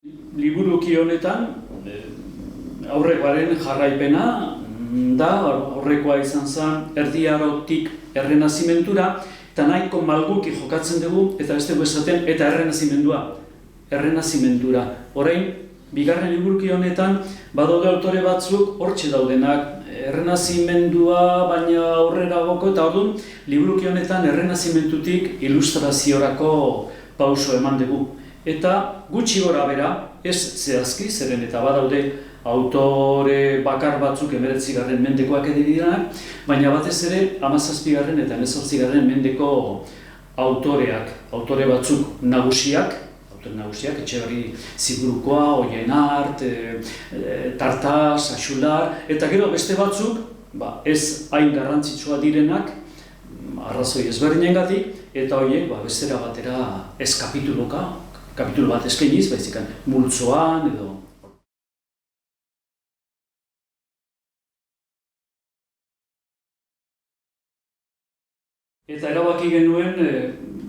Liburuki honetan aurrekoaren jarraipena da, aurrekoa izan zen Erdi Arotik Errenazimentura, eta nahiko malguki jokatzen dugu, eta ez dugu esaten, eta Errenazimentura. Orain, bigarren liburuki honetan, badaude autore batzuk hortxe daudenak, Errenazimendua, baina aurrera goko, eta orduan, liburuki honetan Errenazimentutik ilustraziorako pauso eman dugu. Eta gutxi gora bera, ez zehazki, zeren eta badaude autore bakar batzuk 19. mendekoak direnak, baina batez ere 17. eta 18. mendeko autore batzuk nagusiak, Etxeberri Ziburukoa, Oienart, Tartas, Axular, eta gero beste batzuk, ez hain garrantzitsua direnak, arrazoi ezberdinengatik, eta horiek bestera batera ez kapitulu bat eskainiz, baizik multzoan edo. Eta erabaki genuen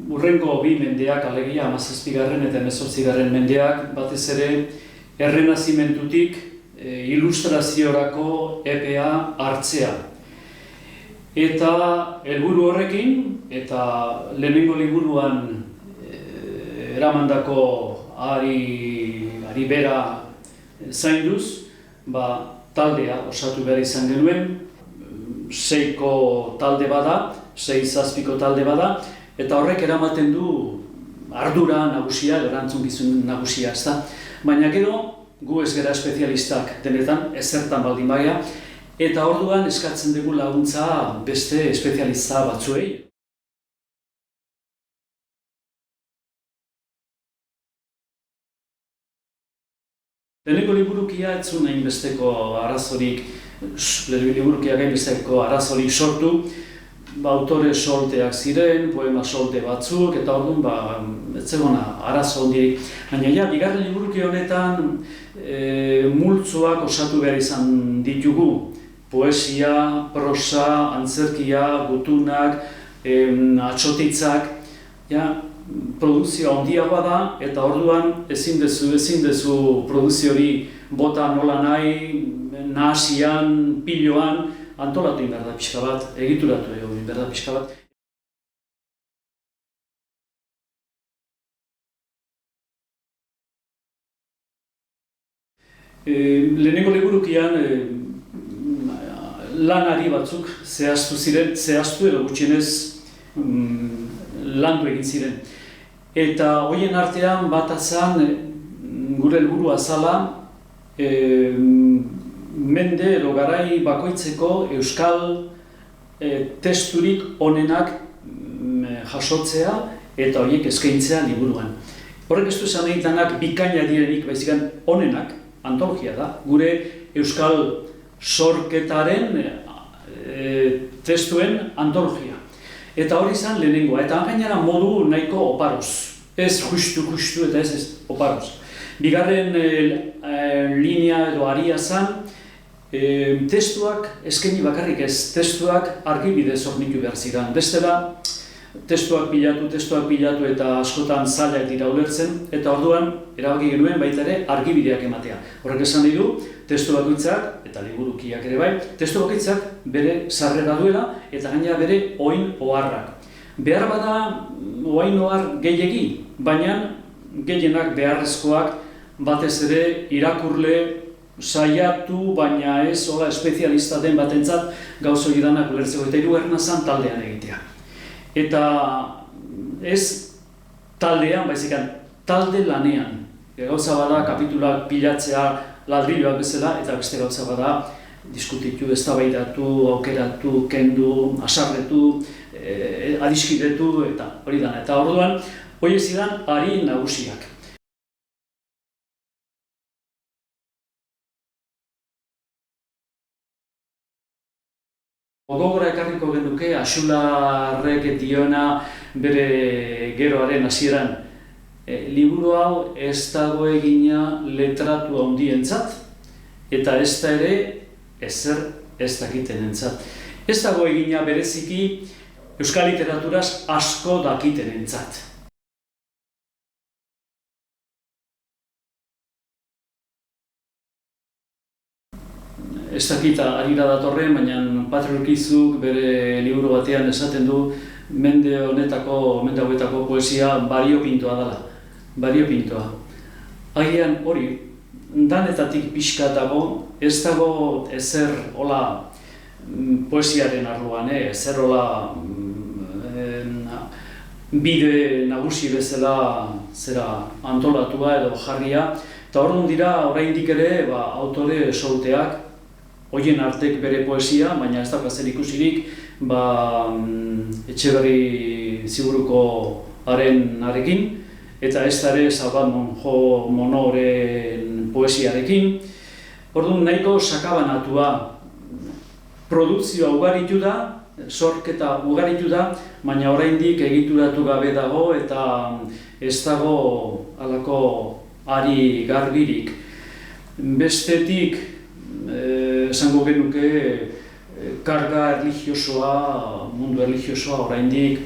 hurrengo bi mendeak, alegia 17. eta 18. mendeak, batez ere Errenazimentutik ilustraziorako epea hartzea. Eta helburu horrekin, eta lehenengo liburuan eramandako ari bera zainduz, taldea osatu behar izan genuen, 6ko talde bada, 6-7ko talde bada, eta horrek eramaten du ardura nagusia, erantzukizun nagusia, ez da. Baina gero, gu ez gara espezialistak denetan, ezertan baldin baia, eta orduan eskatzen dugu laguntza beste espezialista batzuei. Lehenengo liburukia ez zuen hainbesteko arazorik, liburukiak hainbesteko arazorik sortu, autore solteak ziren, poema solte batzuk, eta orduan ez zegona arazo hondirik. Baina bigarren liburuki honetan multzoak osatu behar izan ditugu. Poesia, prosa, antzerkia, gutunak, atsotitzak, produkzioa handiagoa da, eta orduan ezin dezu produkzio hori bota nola nahi, nahasian, piloan, antolatu inberda pixka bat, egituratu inberda pixka bat. Lehenengo liburukian lanari batzuk zehaztu edo gutxienez landu egin ziren. Eta horien artean bat azan gure helburua zala mende edo garai bakoitzeko euskal testurik onenak jasotzea eta horiek eskaintzea liburuan. Horrek ez du esan egitanak bikaina direnik, baizik onenak, antologia da, gure euskal sorketaren testuen antologia. Eta hori izan lehenengoa, eta gainera modu nahiko oparoz. Ez justu eta ez oparoz. Bigarren linea edo aria zan, testuak eskaini bakarrik ez, testuak argibidez hornitu behar ziren. Bestela, testuak bilatu eta askotan zailak dira ulertzen, eta orduan erabaki genuen baita ere argibideak ematea. Horrek esan nahi du, testu bakoitzak, eta liburukiak ere bai, testu bakoitzak bere sarrera duela eta gainera bere oin oharrak. Behar bada oin ohar gehiegi, baina gehienak beharrezkoak batez ere irakurle saiatu, baina ez hola espezialista den batentzat gauza hori danak ulertzeko, eta hirugarrena zen taldean egitea. Eta ez taldean, baizik talde lanean. Gauza bada kapitulak pilatzea ladrilloak bezala, eta beste gauza bada diskutitu, eztabaidatu, aukeratu, kendu, asarretu, adiskidetu, eta hori dana. Eta orduan, horiek zidan ari nagusiak. Gogora ekarriko genuke Axularrek diona bere geroaren hasieran. Liburu hau ez dago egina letratu handientzat, eta ez da ere ezer ez dakitenentzat. Ez dago egina bereziki euskal literaturaz asko dakitenentzat. ez dakit harira datorren, baina Patriarkizuk bere liburu batean esaten du mende hauetako poesia bariopintoa dela. Bariopintoa. Agian hori, danetatik pixka dago, ez dago ezer hola poesiaren arloan, ezer hola bide nagusi bezala zera antolatua edo jarria. Eta orduan dira, oraindik ere, autore solteak, horien artek bere poesia, baina ez dauka zer ikusirik, Etxeberri Ziburuko arekin, eta ez da ere Salvat Monoren poesiarekin. Orduan nahiko sakabanatua, produkzioa ugaritu da, sorketa ugaritu da, baina oraindik egituratu gabe dago eta ez dago halako ari garbirik. Bestetik, esango genuke, karga erlijiosoa, mundu erlijiosoa oraindik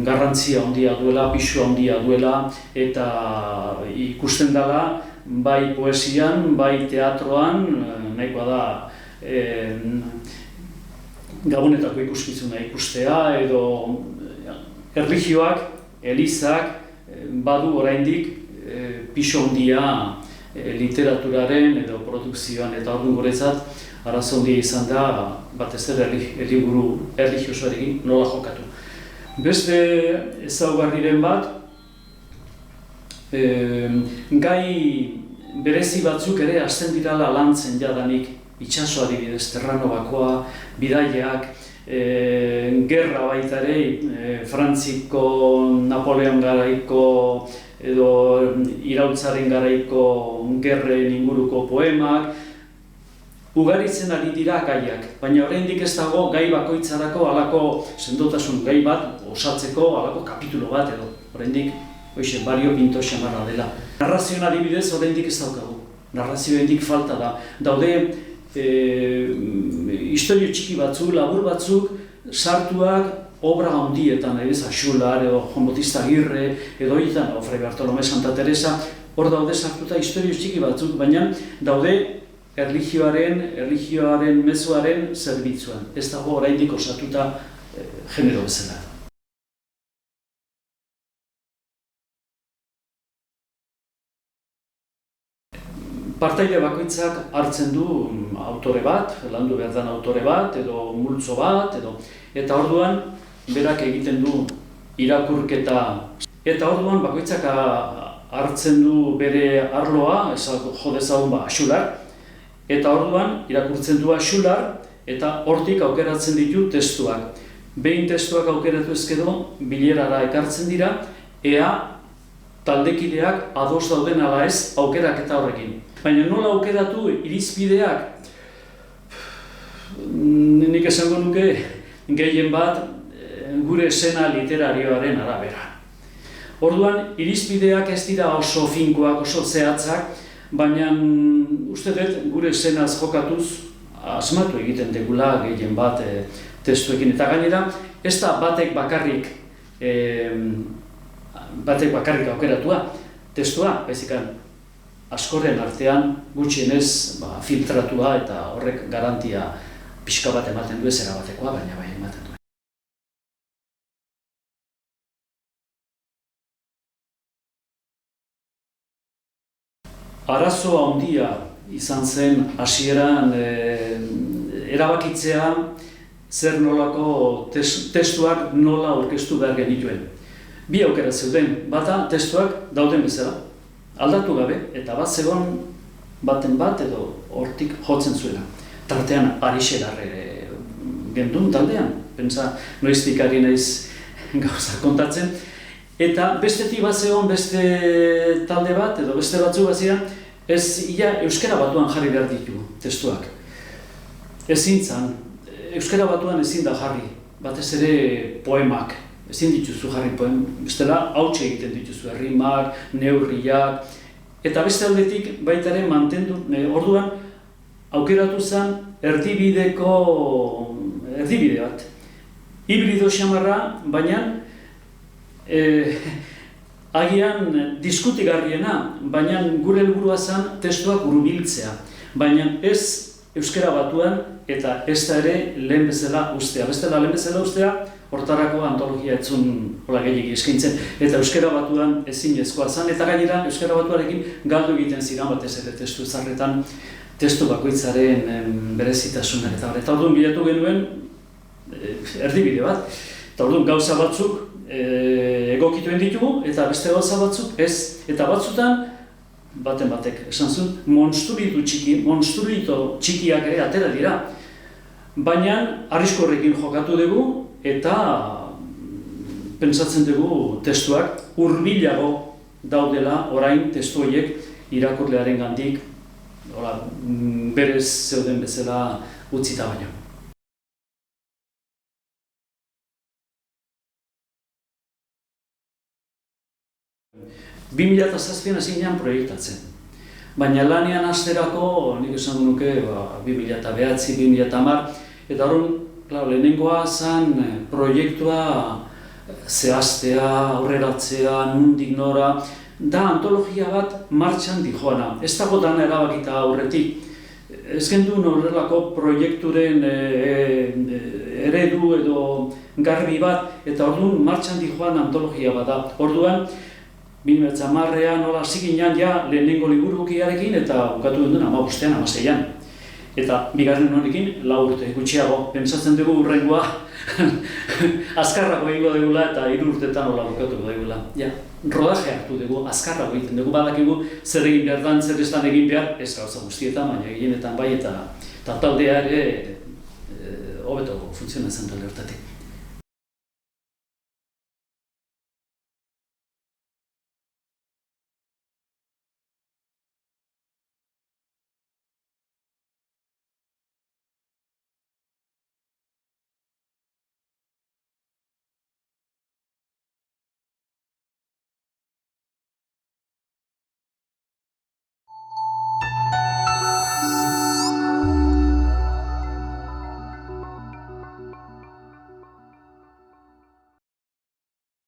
garrantzia handia duela, pisu handia duela, eta ikusten dela bai poesian, bai teatroan, nahikoa da Gabonetako ikuskizuna ikustea, edo erlijioak, elizak, badu oraindik pisu handia literaturaren edo produkzioan, eta orduan guretzat arazo handia izan da batez ere liburu erlijiosoarekin nola jokatu. Beste ezaugarriren bat, gai berezi batzuk ere hasten dirala lantzen jadanik, itsaso adibidez, Terranobakoa, bidaiak, gerra baita ere, Frantziko, Napoleon garaiko edo iraultzaren garaiko gerren inguruko poemak, ugaritzen ari dira gaiak, baina oraindik ez dago gai bakoitzarako halako sendotasun gai bat osatzeko halako kapitulo bat edo oraindik hoize bariopinto xamarra dela. Narrazioan adibidez oraindik ez daukagu. Narrazioendik falta da. Daude istorio txiki batzuk, labur batzuk sartuak obra handietan, Axular edo Juan Bautista Agirre edo horietan, Fray Bartolomé Santa Teresa, hor daude sartuta istorio txiki batzuk, baina daude erlijioaren mezuaren zerbitzuan. Ez dago oraindik osatuta genero bezala. Partaide bakoitzak hartzen du autore bat, landu behar den autore bat, edo multzo bat, eta orduan berak egiten du irakurketa. Eta orduan bakoitzak hartzen du bere arloa, jo dezagun Axular, eta orduan irakurtzen du Axular, eta hortik aukeratzen ditu testuak. Behin testuak aukeratu ezkero, bilerara ekartzen dira, ea taldekideak ados dauden ala ez aukerak eta horrekin. Baina nola aukeratu irizpideak, nik esango nuke gehien bat gure esena literarioaren arabera. Orduan, irizpideak ez dira oso finkoak, oso zehatzak, baina uste dut gure esenaz jokatuz asmatu egiten degula gehien bat testuekin. Eta gainera, ez da batek bakarrik aukeratua testua, baizik askorren artean gutxienez filtratua eta horrek garantia pixka bat ematen du, ez erabatekoa, baina bai ematen du. Arazo handia izan zen hasieran erabakitzea zer nolako testuak nola aurkeztu behar genituen. Bi aukera zeuden, bata testuak dauden bezala, aldatu gabe, eta bat zegoen baten bat edo hortik jotzen zuela. Tartean Arixegarre gendun taldean, pentsa noiztik ari naiz gauza kontatzen, eta bestetik bat zegoen beste talde bat edo beste batzuk bat ziren, ez ia euskara batuan jarri behar ditu testuak. Ezin zan, euskara batuan ezin da jarri, batez ere poemak. Ezin dituzu jarri poem, bestela hautsa egiten dituzu, errimak, neurriak, eta beste aldetik baita ere mantendu, orduan aukeratu zen erdibide bat. Hibrido xamarra, baina agian diskutigarriena, baina gure helburua zen testuak hurbiltzea. baina ez Euskara Batuan eta ez da ere lehen bezala ustea. Bestela lehen bezala ustea, hortarako antologia etzun hola gehiagik eskaintzen, eta Euskara Batuan ezinezkoa zen, eta gainera Euskara Batuarekin galdu egiten ziren batez ere testu zarretan, testu bakoitzaren berezitasunan eta orduan bilatu genuen erdibide bat, eta orduan gauza batzuk egokituen ditugu, eta beste gauza batzuk ez, eta batzutan baten batek esan zuen, monstruito txikiak ere atera dira. Baina arrisku horrekin jokatu dugu eta pentsatzen dugu testuak hurbilago daudela orain testu horiek irakurlearen gandik berez zeuden bezala utzita baino. 2007an hasi ginen proiektatzen. Baina lanean hasterako, nik esan nuke 2009, 2010, eta horren, lehenengoa zen proiektua zehaztea, aurreratzea, nondik nora, da antologia bat martxan dijoana. Ez dago dana erabakita aurretik. Ez genduen horrelako proiekturen eredu edo garbi bat, eta orduan martxan dijoan antologia bat da. Orduan, 2010an nola hasi ginen ja lehenengo liburukiarekin eta bukatu duen 15an, 16an. Eta bigarren honekin 4 urte gutxiago. Pentsatzen dugu hurrengoa azkarrago egingo dugula eta 3 urtetan nola bukatuko dugula. Ja, rodaje hartu dugu, azkarrago egiten dugu, badakigu zer egin behar dan, zer ez dan egin behar, ez gauza guztietan, baina gehienetan bai eta taldea ere hobeto funtzionatzen da horretatik.